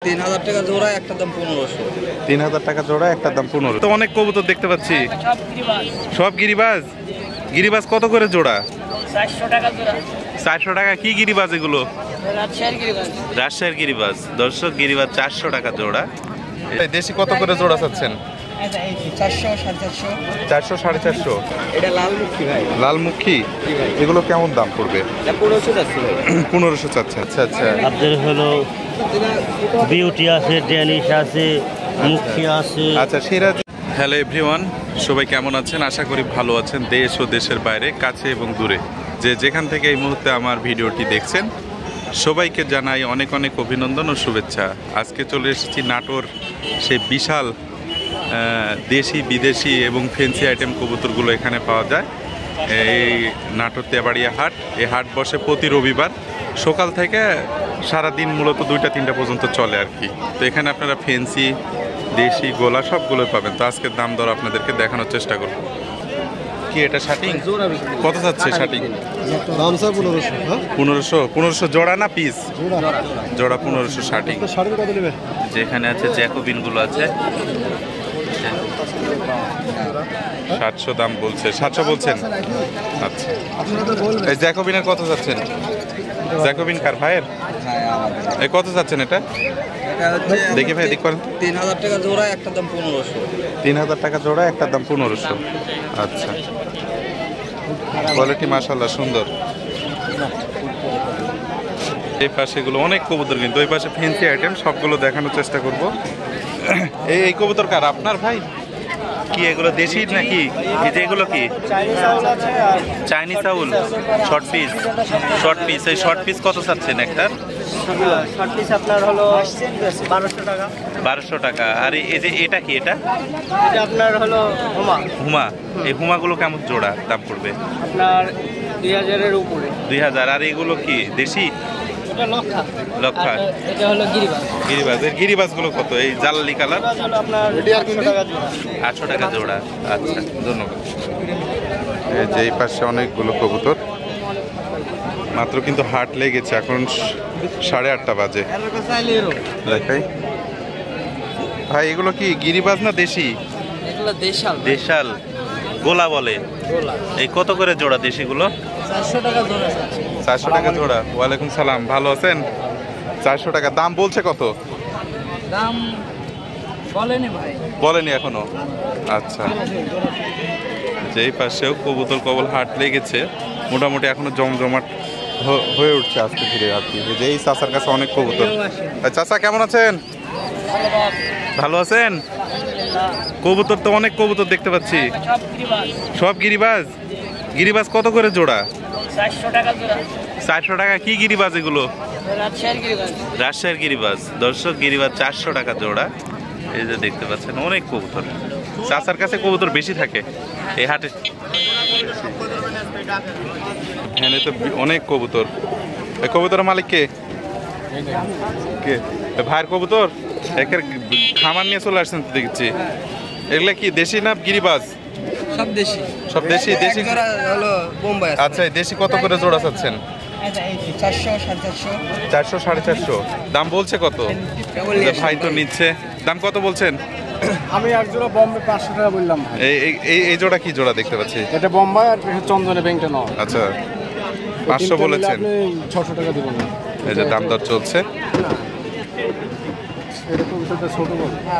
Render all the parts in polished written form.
3000 টাকা জোড়া, একটা দাম 1500। 3000 টাকা জোড়া, একটা দাম 15। তো অনেক কবুতর দেখতে পাচ্ছি, সব গিরিবাজ। গিরিবাজ কত করে জোড়া? 400 টাকা জোড়া। 400 টাকা। কি গিরিবাজ এগুলো? রাজশাহীর গিরিবাজ। রাজশাহীর গিরিবাজ। দর্শক, গিরিবাজ 400 টাকা জোড়া। দেশি কত করে জোড়া চাচ্ছেন? 400 450। 400 450। এটা লালমুখী ভাই। লালমুখী এগুলো কেমন দাম পড়বে? 1500 যাচ্ছে ভাই। 1500 চাচ্ছে। আচ্ছা আচ্ছা। আপনাদের হলো বিউটি আছে, ড্যানিশ আছে, মুখী আছে। আচ্ছা সিরাজ। হ্যালো এভরিওয়ান, সবাই কেমন আছেন? আশা করি ভালো আছেন। দেশ ও দেশের বাইরে, কাছে এবং দূরে, যেখান থেকে এই মুহূর্তে আমার ভিডিওটি দেখছেন, সবাইকে জানাই অনেক অনেক অভিনন্দন ও শুভেচ্ছা। আজকে চলে এসেছি নাটোর সেই বিশাল দেশি বিদেশি এবং ফ্যান্সি আইটেম কবুতরগুলো এখানে পাওয়া যায়। এই নাটোর তেবাড়িয়া হাট। এই হাট বসে প্রতি রবিবার সকাল থেকে সারাদিন, মূলত 2টা-3টা পর্যন্ত চলে আর কি। তো এখানে আপনারা ফ্যান্সি, দেশি, গোলা সবগুলোই পাবেন। তো আজকের দাম দর আপনাদেরকে দেখানোর চেষ্টা করব। কি এটা শাটিং? কত যাচ্ছে শাটিং? 1500 জোড়া না পিস? জোড়া 1500 শাটিং। যেখানে আছে জ্যাকোবিনগুলো আছে 700 দাম বলছে। 700 বলছেন? আচ্ছা। এই জ্যাকোবিনের কত যাচ্ছেন? জ্যাকোবিন কার ভাইয়ের? এই কত যাচ্ছেন এটা? দেখি ভাই, দেখ করেন। 3000 টাকা জোড়া, একটা দাম 1500। 3000 টাকা জোড়া, একটা দাম 1500। আচ্ছা, কোয়ালিটি মাশাআল্লাহ সুন্দর। এই পাশে এগুলো অনেক কবুতর, কিন্তু ওই পাশে ফ্যান্সি আইটেম, সবগুলো দেখানোর চেষ্টা করব। এই কবুতর কার? আপনার ভাই? কি এগুলো দেশি নাকি? এই যে এগুলো কি? Chinese owl. Short piece. Short piece. এই শর্ট পিস কত চাচ্ছেন একটা? শর্ট পিস আপনার হলো 1200 টাকা। 1200 টাকা। আর এই যে এটা কি? এটা আপনার হলো হুমা। হুমা। এই হুমাগুলো কেমন জোড়া দাম পড়বে? আপনার 2000 এর উপরে। 2000। আর এগুলো কি দেশি? এটা লক্ষা। লক্ষা। এটা হলো গিরিবাজ। গিরিবাজ। এর গিরিবাজগুলো কত? এই জালালি কালার? আপনার 800 টাকা জোড়া। 800 টাকা জোড়া। আচ্ছা, ধন্যবাদ। এই যে এই পাশে অনেকগুলো কবুতর, মাত্র কিন্তু হাট লেগেছে, এখন 8:30 বাজে। দেখাই ভাই, এগুলো কি গিরিবাজ না দেশি? এগুলো দেশাল। দেশাল গোলা বলে। এই কত করে জোড়া দেশিগুলো? 400 টাকা জোড়া। 400 টাকা জোড়া। ওয়ালাইকুম সালাম, ভালো আছেন? 400 টাকা। দাম বলছে কত? দাম বলেনি ভাই। বলেনি এখনো? আচ্ছা। যেই পাশেও কবুতর কবল হাট লেগেছে, মোটামুটি এখনো জমজমাট হয়ে উঠছে আজকে ধীরে আর কি। যে এই চাচার কাছে অনেক কবুতর। চাচা কেমন আছেন? ভালো আছেন? কবুতর তো অনেক কবুতর দেখতে পাচ্ছি। সব গিরিবাজ। গিরিবাজ কত করে জোড়া? 400 টাকা জোড়া। 400 টাকা। কি গিরিবাজ এগুলো? রাজশাহীর গিরিবাজ। রাজশাহীর গিরিবাজ। দর্শক, গিরিবাজ 400 টাকা জোড়া। এই যে দেখতে পাচ্ছেন অনেক কবুতর। চাচার কাছে কবুতর বেশি থাকে এই হাটে। এখানে তো অনেক কবুতর। এই কবুতরের মালিক কে? কে? ভাইয়ের কবুতর? একের খামার নিয়ে চলে আসছেন তো দেখছি। এগুলা কি দেশি না গিরিবাজ? সব দেশি। সব দেশি। দেশি জোড়া হলো বোম্বাই। আচ্ছা, দেশি কত করে জোড়া চাচ্ছেন? 400 450। 400 450। দাম বলছে কত? ভাই তো নিচ্ছে। দাম কত বলছেন? আমি এক জোড়া বোম্বে 500 টাকা বললাম। এই জোড়া কি জোড়া দেখতে পাচ্ছি? এটা বোম্বাই আর চন্দনে ব্যাংকটা নয়। আচ্ছা, 500 বলেছেন। আপনি 600 টাকা দিবেন। এই যে দাম দর চলছে।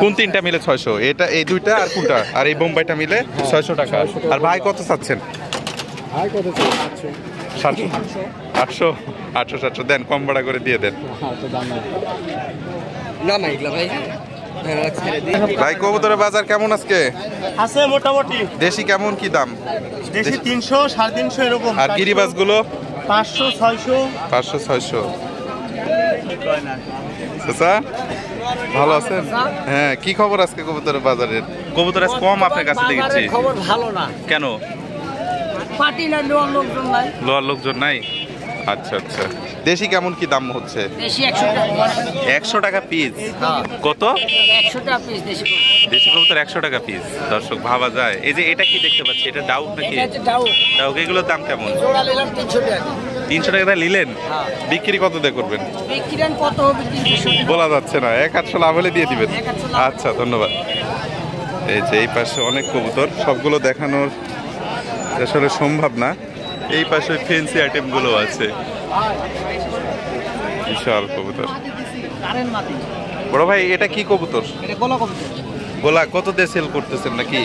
কোন তিনটা মিলে 600? এটা এই দুইটা আর কোনটা? আর এই বোম্বাইটা মিলে 600 টাকা। আর ভাই কত চাচ্ছেন? ভাই কত চাচ্ছেন? 700 800 800 700 দেন, কম ভাড়া করে দিয়ে দেন। হ্যাঁ, তো দাম নাই। না না এগুলা ভাই। ভাই কবুতরের বাজার কেমন আজকে? আছে মোটামুটি। দেশি কেমন কি দাম? দেশি 300 350 এরকম। আর গিরিবাজগুলো? 500 600। 500 600। চাচা ভালো আছেন? হ্যাঁ, কি খবর আজকে কবুতরের বাজারের? কবুতর আজ কম আপনার কাছে দেখেছি। খবর ভালো না। কেন? পার্টি না লোয়ার লোকজন নাই। লোয়ার লোকজন নাই? আচ্ছা আচ্ছা। দেশি কেমন কি দাম হচ্ছে? দেশি 100 টাকা। 100 টাকা পিস? কত? 100 টাকা পিস দেশি কবুতর। দেশি কবুতর 100 টাকা পিস। দর্শক ভাবা যায়। এই যে এটা কি দেখতে পাচ্ছি, এটা ডাউক নাকি? এটা হচ্ছে ডাউক। ডাউক এগুলোর দাম কেমন? জোড়া নিলাম 300 টাকা। 300 টাকা নিলেন? বিক্রি কত দিয়ে করবেন? বিক্রি কত হবে 300 টাকা। বলা যাচ্ছে না, 1-800 লাভ হলে দিয়ে দিবেন। 1-800 লাভ। আচ্ছা, ধন্যবাদ। এই যে এই পাশে অনেক কবুতর, সবগুলো দেখানোর আসলে সম্ভব না। এই পাশে ফেন্সি আইটেমগুলো আছে, বিশাল কবুতর। বড় ভাই, এটা কি কবুতর? এটা গোলা কবুতর। গোলা কত দিয়ে সেল করতেছেন নাকি?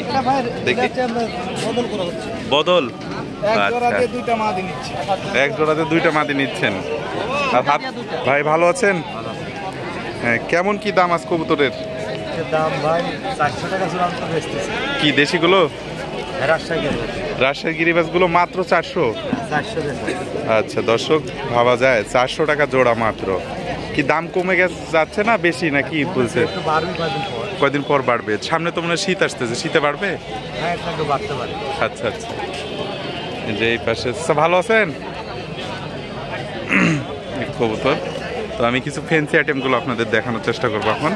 দেখি বদল। আচ্ছা, এক জোড়াতে দুইটা মাদি নিচ্ছেন। আর হাত ভাই ভালো আছেন? হ্যাঁ, কেমন কি দাম আজ কবুতরের? দাম ভাই 400 টাকা চূড়ান্ত বেচতেছে। কি দেশিগুলো? রাজশাহী রাজশাহী গিরিবাজগুলো মাত্র 400? 400 টাকা। আচ্ছা দর্শক, ভাবা যায় 400 টাকা জোড়া মাত্র। কি দাম কমে যাচ্ছে না বেশি নাকি বলছে? একটু বাড়বে কয়দিন পর। কয়দিন পর বাড়বে? সামনে তো মনে হয় শীত আসতেছে, শীতে বাড়বে? হ্যাঁ, একটু বাড়তে পারে। আচ্ছা আচ্ছা। এই যে এই পাশে ভালো আছেন? কবুতর। তো আমি কিছু ফেন্সি আইটেমগুলো আপনাদের দেখানোর চেষ্টা করবো এখন।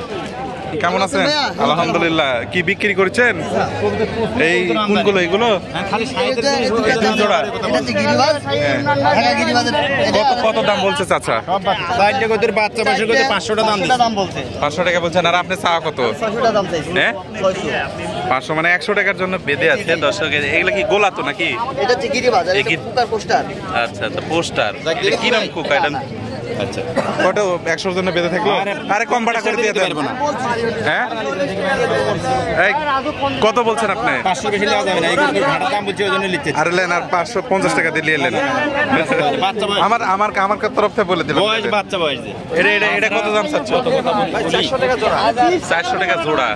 কেমন আছেন? আলহামদুলিল্লাহ। কি বিক্রি করছেন? এই কোনগুলো? এগুলো খালি জোড়া? কত দাম বলছে চাচা? বাচ্চা বয়সের কত 500 টাকা দাম বলছে। 500 টাকা বলছেন, আর আপনি চাওয়া কত? 600 টাকা দাম চাইছি। হ্যাঁ, 500 মানে 100 টাকার জন্য বেঁধে আছে দর্শক। এগুলো কি গোলা তো নাকি? এটা হচ্ছে গিরিবাজ, আর এটা কুকার পোস্টার। আচ্ছা আচ্ছা, পোস্টার। কি নাম কুকা এটা? আচ্ছা, কত 100 জন্য বেঁধে থাকলো? আরে কম ভাড়া করে দিয়ে দেবো না। হ্যাঁ, এই কত বলছেন আপনি? 500 বেশি দেওয়া যাবে না, এই ভাড়া দাম বলছে ওজন্য লিখতে। আরে লেন, আর 550 টাকা দিয়ে নিয়ে এলেন। আমার তরফ থেকে বলে দিলাম। বাচ্চা বয়স এটা কত দাম চাচ্ছ? 400 টাকা জোড়া। 400 টাকা জোড়া।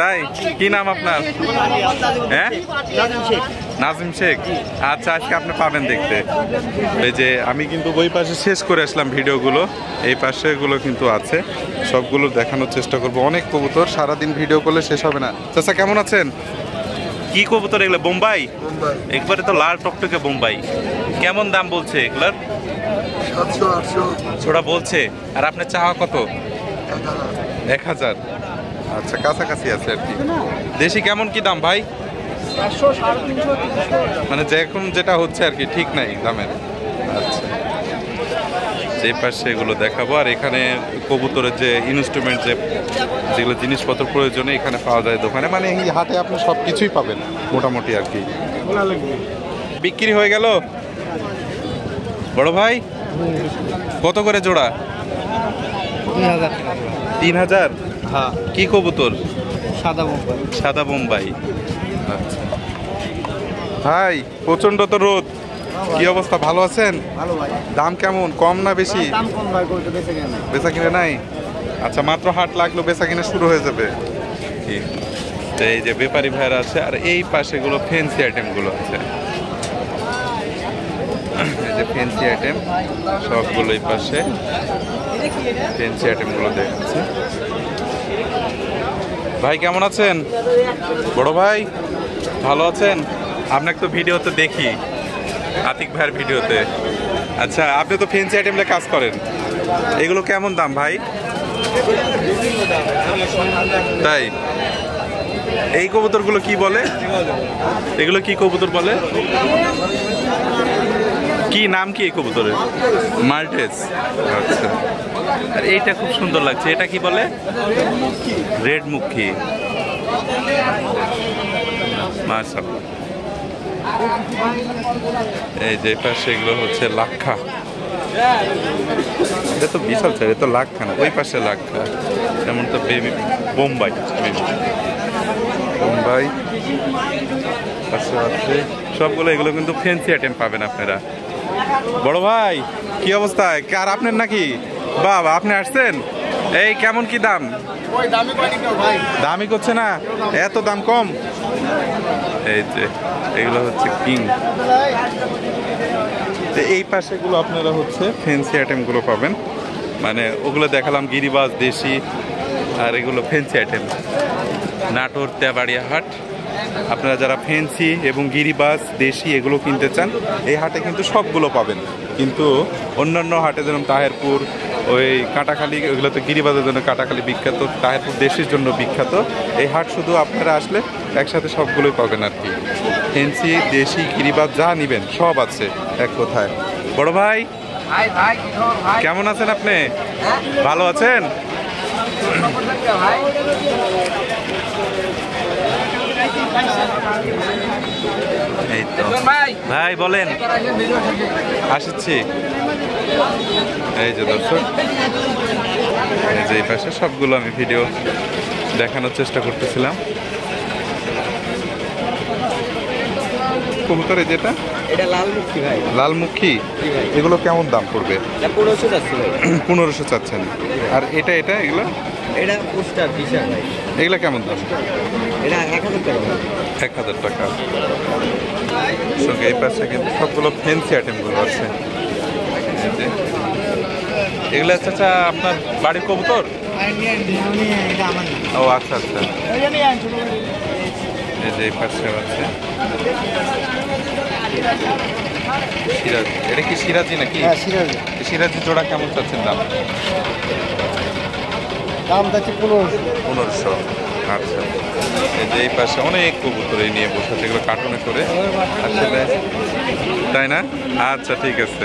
তাই? কি নাম আপনার? হ্যাঁ, নাজিম শেখ। আচ্ছা, আজকে আপনি পাবেন দেখতে। এই যে আমি কিন্তু ওই পাশে শেষ করে আসলাম ভিডিওগুলো, এই পাশে গুলো কিন্তু আছে, সবগুলো দেখানোর চেষ্টা করব। অনেক কবুতর, সারাদিন ভিডিও করলে শেষ হবে না। চাচা কেমন আছেন? কি কবুতর এগুলো? বোম্বাই? একবারে তো লাল টকটকে বোম্বাই। কেমন দাম বলছে এগুলার? 700-800 ছোড়া বলছে। আর আপনার চাওয়া কত? 1000। আচ্ছা, কাছাকাছি আছে আর কি। দেশি কেমন কি দাম ভাই? 400, 350, মানে এখন যেটা হচ্ছে আর কি, ঠিক নাই দামের। আচ্ছা, যে পাশে এগুলো দেখাবো। আর এখানে কবুতরের যে ইনস্ট্রুমেন্ট, যেগুলো জিনিসপত্র প্রয়োজনে এখানে পাওয়া যায় দোকানে। মানে এই হাটে আপনি সব কিছুই পাবেন মোটামুটি আর কি। বিক্রি হয়ে গেল বড় ভাই? কত করে জোড়া? 3000। হ্যাঁ, কি কবুতর? সাদা বোম্বাই। সাদা বোম্বাই। আচ্ছা ভাই, প্রচন্ড তো রোদ, কি অবস্থা? ভালো আছেন? ভালো ভাই। দাম কেমন, কম না বেশি? দাম কম ভাই, কইতে বেঁচে কেন? বেচা কিনে নাই? আচ্ছা, মাত্র হাট লাগলো, বেচা কিনে শুরু হয়ে যাবে। কি তো এই যে ব্যাপারী ভাইরা আছে, আর এই পাশে গুলো ফেন্সি আইটেম গুলো আছে। এই যে ফেন্সি আইটেম সবগুলো এই পাশে ফেন্সি আইটেম গুলো দেখাচ্ছে। ভাই কেমন আছেন? বড় ভাই ভালো আছেন? আপনাকে তো ভিডিওতে দেখি, আতিক ভাইয়ের ভিডিওতে। আচ্ছা, আপনি তো ফেন্সি আইটেমে কাজ করেন, এগুলো কেমন দাম ভাই? তাই? এই কবুতরগুলো কি বলে? এগুলো কি কবুতর বলে? কি নাম কি এই কবুতরের? মাল্টেস। আচ্ছা, আর এইটা খুব সুন্দর লাগছে, এটা কি বলে? রেড মুখী। মাশাআল্লাহ। এই যে পাশে এগুলো হচ্ছে লাক্ষা। এটা তো বিশাল চাই, এটা তো লাক্ষা না, ওই পাশে লাক্ষা। যেমন তো বেবি বোম্বাই, বোম্বাই পাশে আছে সবগুলো। এগুলো কিন্তু ফ্যান্সি আইটেম পাবেন আপনারা। বড় ভাই কি অবস্থা? কার আপনার নাকি? বাবা, আপনি আসছেন? এই কেমন কি দাম? দামই করছে না, এত দাম কম। এই যে এগুলো হচ্ছে কিং। এই পাশেগুলো আপনারা হচ্ছে ফ্যান্সি আইটেমগুলো পাবেন। মানে ওগুলো দেখালাম গিরিবাজ, দেশি, আর এগুলো ফ্যান্সি আইটেম। নাটোর তেবাড়িয়া হাট, আপনারা যারা ফেন্সি এবং গিরিবাজ দেশি এগুলো কিনতে চান এই হাটে কিন্তু সবগুলো পাবেন। কিন্তু অন্যান্য হাটে যেমন তাহেরপুর, ওই কাটাখালী, ওইগুলো তো গিরিবাজের জন্য কাটাখালী বিখ্যাত, তাহেরপুর দেশির জন্য বিখ্যাত। এই হাট শুধু আপনারা আসলে একসাথে সবগুলোই পাবেন আর কি। ফেন্সি, দেশি, গিরিবাজ যা নেবেন সব আছে এক কথায়। বড় ভাই কেমন আছেন আপনি? ভালো আছেন? এই তো ভাই বলেন। আসছি। এই যে দর্শক, এই যে এই পাশে সবগুলো আমি ভিডিও দেখানোর চেষ্টা করতেছিলাম। কবুতর যেটা এটা লালমুখী ভাই। লালমুখী, এগুলো কেমন দাম পড়বে? 1500 যাচ্ছে ভাই। 1500 চাচ্ছেন। আর এটা এগুলো এটা পোস্টার বিশাল ভাই। এগুলো কেমন দাম? এটা 1000 টাকা ভাই। 1000 টাকা। সঙ্গে এই পাশে কিন্তু সবগুলো ফ্যান্সি আইটেমগুলো আছে। এগুলো চাচা আপনার বাড়ির কবুতর? ও আচ্ছা আচ্ছা। এই যে এই পাশে আছে সিরাজ। এটা কি সিরাজি নাকি? হ্যাঁ, সিরাজি। সিরাজি জোড়া কেমন চাচ্ছেন দাম? দাম যাচ্ছে 1500। 1500। আচ্ছা। এই যে এই পাশে অনেক কবুতর এই নিয়ে বসে আছে, এগুলো কার্টুনে করে আসলে, তাই না? আচ্ছা ঠিক আছে।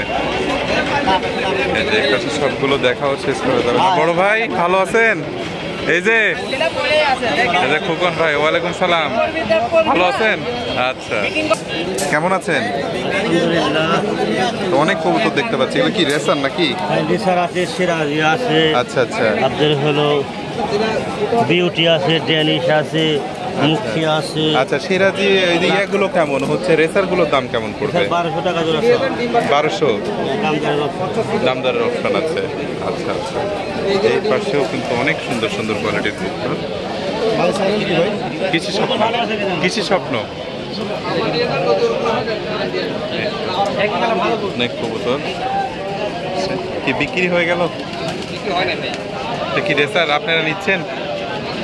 এই যে এই পাশে সবগুলো দেখাও শেষ করে দেবে। বড় ভাই ভালো আছেন? এই যে খোকন ভাই, ওয়ালাইকুম সালাম, ভালো আছেন? আচ্ছা, কেমন আছেন? তো অনেক কবুতর দেখতে পাচ্ছি, এগুলো কি রেসার নাকি? রেসার আছে, সিরাজি আছে, আচ্ছা আচ্ছা। আপনার হলো বিউটি আছে, ড্যানিশ আছে, মুখী আছে। আচ্ছা, সিরাজি এই যে ইয়াগুলো কেমন হচ্ছে, রেসার গুলোর দাম কেমন পড়বে? 1200 টাকা জোড়া। 1200 দামদারের দামদারের অপশন আছে। আচ্ছা আচ্ছা। এই পাশেও কিন্তু অনেক সুন্দর সুন্দর কোয়ালিটির কবুতর। কিছু স্বপ্ন, কিছু স্বপ্ন অনেক কবুতর কি বিক্রি হয়ে গেল? কি রেসার আপনারা নিচ্ছেন?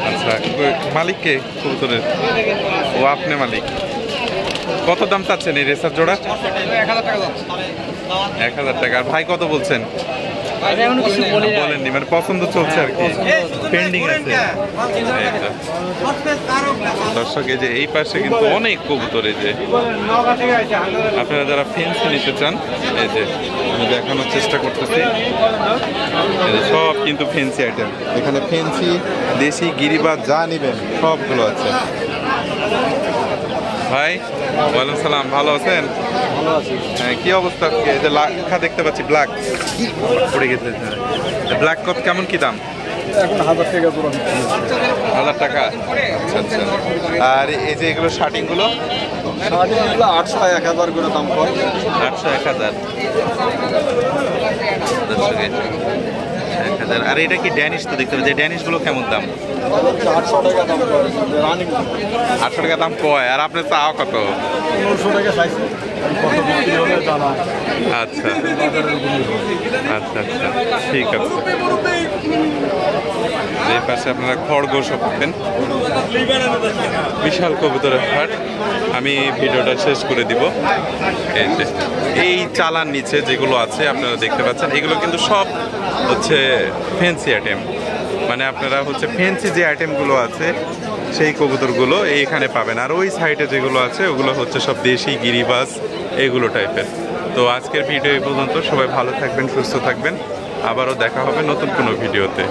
আচ্ছা, মালিককে কবুতরের? ও আপনি মালিক। কত দাম চাচ্ছেন এই রেসার জোড়া? 1000 টাকা। আর ভাই কত বলছেন? বলেননি, মানে পছন্দ চলছে আর কি, পেন্ডিং আছে। দর্শক এই যে এই পাশে কিন্তু অনেক কবুতর, এই যে আপনারা যারা ফেন্সি নিতে চান এই যে আমি দেখানোর চেষ্টা করতেছি। সব কিন্তু ফেন্সি আইটেম, এখানে ফেন্সি, দেশি, গিরিবাজ যা নিবেন সবগুলো আছে। ভাই ওয়ালাইকুম সালাম, ভালো আছেন? হ্যাঁ, কি অবস্থা? এই যে লাখা দেখতে পাচ্ছি, ব্ল্যাক পড়ে গেছে। ব্ল্যাক কত কেমন কি দাম? এখন 1000 টাকা জোড়া। 1000 টাকা। আচ্ছা আচ্ছা। আর এই যে এগুলো শার্টিংগুলো? শার্টিংগুলো 800 1000 করে দাম পড়ে। 800 1000। আর এটা কি ড্যানিশ? তো দেখতে পাচ্ছি, ড্যানিশগুলো কেমন দাম? 800 টাকা দাম পড়ে রানিং। 800 টাকা দাম কয়, আর আপনার চাওয়া কত? 1500 টাকা চাইছে। কত বিক্রি হবে জানা। আচ্ছা আচ্ছা আচ্ছা, ঠিক আছে। এই পাশে আপনারা খড়গোশও পাবেন, বিশাল কবুতরের হাট। আমি ভিডিওটা শেষ করে দিব। এই যে এই চালার নিচে যেগুলো আছে আপনারা দেখতে পাচ্ছেন, এগুলো কিন্তু সব হচ্ছে ফেন্সি আইটেম। মানে আপনারা হচ্ছে ফেন্সি যে আইটেমগুলো আছে সেই কবুতরগুলো এইখানে পাবেন। আর ওই সাইডে যেগুলো আছে ওগুলো হচ্ছে সব দেশি, গিরিবাজ এগুলো টাইপের। তো আজকের ভিডিও এই পর্যন্ত। সবাই ভালো থাকবেন, সুস্থ থাকবেন। আবারও দেখা হবে নতুন কোনো ভিডিওতে।